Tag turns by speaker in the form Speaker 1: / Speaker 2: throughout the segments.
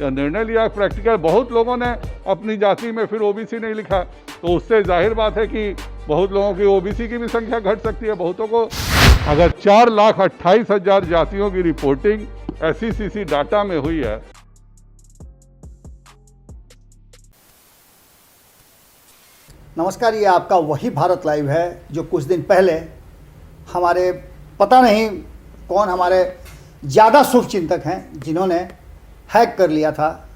Speaker 1: यह निर्णय लिया। प्रैक्टिकल बहुत लोगों ने अपनी जाति में फिर ओबीसी नहीं लिखा, तो उससे जाहिर बात है कि बहुत लोगों की ओबीसी की भी संख्या घट सकती है। बहुतों को अगर 4,28,000 जातियों की रिपोर्टिंग SECC डाटा में हुई है।
Speaker 2: नमस्कार, ये आपका वही भारत लाइव है जो कुछ दिन पहले हमारे पता नहीं कौन हमारे ज़्यादा शुभचिंतक हैं जिन्होंने हैक कर लिया था,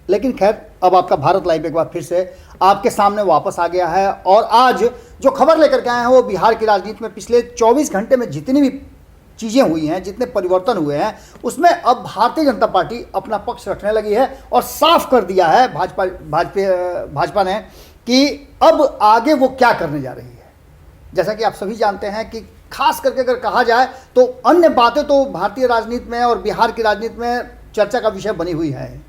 Speaker 2: लेकिन खैर अब आपका भारत लाइव एक बार फिर से आपके सामने वापस आ गया है। और आज जो खबर लेकर के आए हैं वो बिहार की राजनीति में पिछले 24 घंटे में जितनी भी चीज़ें हुई हैं, जितने परिवर्तन हुए हैं, उसमें अब भारतीय जनता पार्टी अपना पक्ष रखने लगी है और साफ कर दिया है भाजपा ने कि अब आगे वो क्या करने जा रही है। जैसा कि आप सभी जानते हैं कि खास करके अगर कहा जाए तो अन्य बातें तो भारतीय राजनीति में और बिहार की राजनीति में चर्चा का विषय बनी हुई है।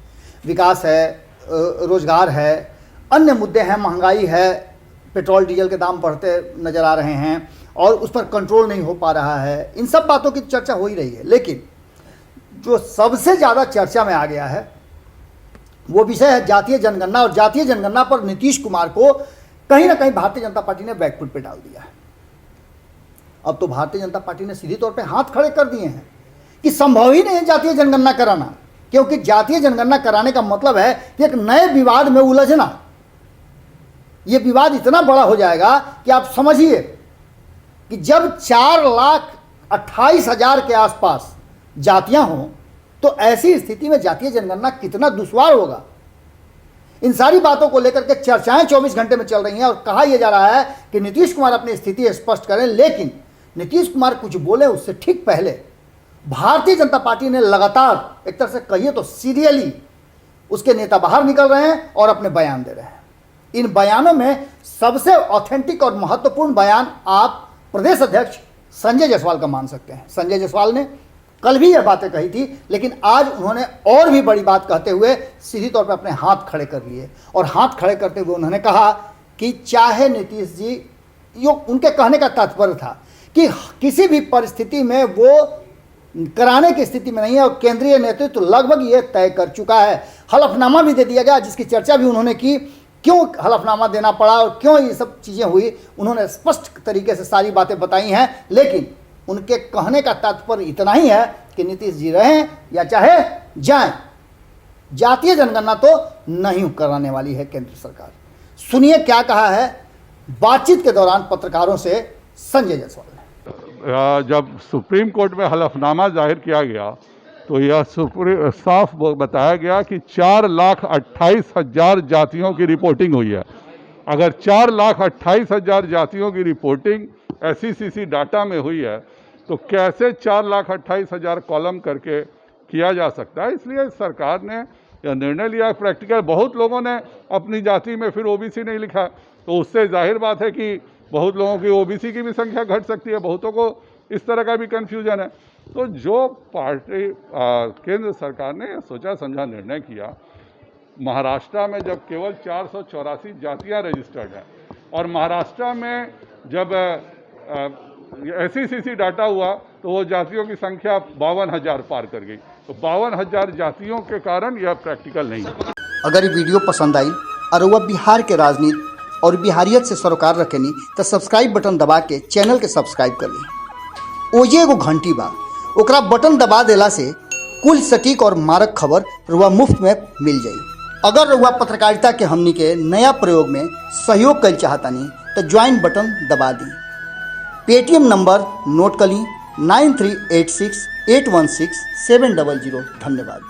Speaker 2: विकास है, रोजगार है, अन्य मुद्दे हैं, महंगाई है, पेट्रोल डीजल के दाम बढ़ते नज़र आ रहे हैं और उस पर कंट्रोल नहीं हो पा रहा है। इन सब बातों की चर्चा हो ही रही है, लेकिन जो सबसे ज़्यादा चर्चा में आ गया है वो विषय है जातीय जनगणना। और जातीय जनगणना पर नीतीश कुमार को कहीं ना कहीं भारतीय जनता पार्टी ने बैकफुट पे डाल दिया है। अब तो भारतीय जनता पार्टी ने सीधे तौर पे हाथ खड़े कर दिए हैं कि संभव ही नहीं है जातीय जनगणना कराना, क्योंकि जातीय जनगणना कराने का मतलब है कि एक नए विवाद में उलझना। यह विवाद इतना बड़ा हो जाएगा कि आप समझिए कि जब 4,28,000 के आसपास जातियां हों तो ऐसी स्थिति में जातीय जनगणना कितना दुश्वार होगा। इन सारी बातों को लेकर के चर्चाएं 24 घंटे में चल रही हैं और कहा यह जा रहा है कि नीतीश कुमार अपनी स्थिति स्पष्ट करें। लेकिन नीतीश कुमार कुछ बोले उससे ठीक पहले भारतीय जनता पार्टी ने लगातार, एक तरह से कहिए तो सीरियली, उसके नेता बाहर निकल रहे हैं और अपने बयान दे रहे हैं। इन बयानों में सबसे ऑथेंटिक और महत्वपूर्ण बयान आप प्रदेश अध्यक्ष संजय जायसवाल का मान सकते हैं। संजय जायसवाल ने कल भी यह बातें कही थी, लेकिन आज उन्होंने और भी बड़ी बात कहते हुए सीधी तौर पर अपने हाथ खड़े कर लिए। और हाथ खड़े करते हुए उन्होंने कहा कि चाहे नीतीश जी, यो उनके कहने का तात्पर्य था कि किसी भी परिस्थिति में वो कराने की स्थिति में नहीं है और केंद्रीय नेतृत्व लगभग ये तय कर चुका है। हलफनामा भी दे दिया गया, जिसकी चर्चा भी उन्होंने की, क्यों हलफनामा देना पड़ा और क्यों ये सब चीज़ें हुई। उन्होंने स्पष्ट तरीके से सारी बातें बताई हैं, लेकिन उनके कहने का तात्पर्य इतना ही है कि नीतीश जी रहें या चाहे जाएं, जातीय जनगणना तो नहीं कराने वाली है केंद्र सरकार। सुनिए क्या कहा है बातचीत के दौरान पत्रकारों से संजय जायसवाल ने।
Speaker 1: जब सुप्रीम कोर्ट में हलफनामा जाहिर किया गया तो यह साफ बताया गया कि 4,28,000 जातियों की रिपोर्टिंग हुई है। अगर 4,28,000 जातियों की रिपोर्टिंग SECC डाटा में हुई है तो कैसे 4,28,000 कॉलम करके किया जा सकता है। इसलिए सरकार ने यह निर्णय लिया। प्रैक्टिकल बहुत लोगों ने अपनी जाति में फिर ओबीसी नहीं लिखा, तो उससे जाहिर बात है कि बहुत लोगों की ओबीसी की भी संख्या घट सकती है। बहुतों को इस तरह का भी कन्फ्यूजन है। तो जो पार्टी केंद्र सरकार ने सोचा समझा निर्णय किया, महाराष्ट्र में जब केवल 484 जातियाँ रजिस्टर्ड हैं और महाराष्ट्र में जब SECC डाटा हुआ तो वो जातियों की संख्या 52,000 पार कर गई। तो 52,000 जातियों के कारण यह प्रैक्टिकल नहीं है।
Speaker 2: अगर ये वीडियो पसंद आई और वह बिहार के राजनीति और बिहारियत से सरोकार रखेनी तो सब्सक्राइब बटन दबा के चैनल के सब्सक्राइब कर ली। ओजे एगो घंटी बा, ओकरा बटन दबा देला से कुल सटीक और मारक खबर रुआ मुफ्त में मिल जाई। अगर रुआ पत्रकारिता के हमनी के नया प्रयोग में सहयोग कर चाहतानी तो ज्वाइन बटन दबा दी। पेटीएम नंबर नोट कर ली 9386816700। धन्यवाद।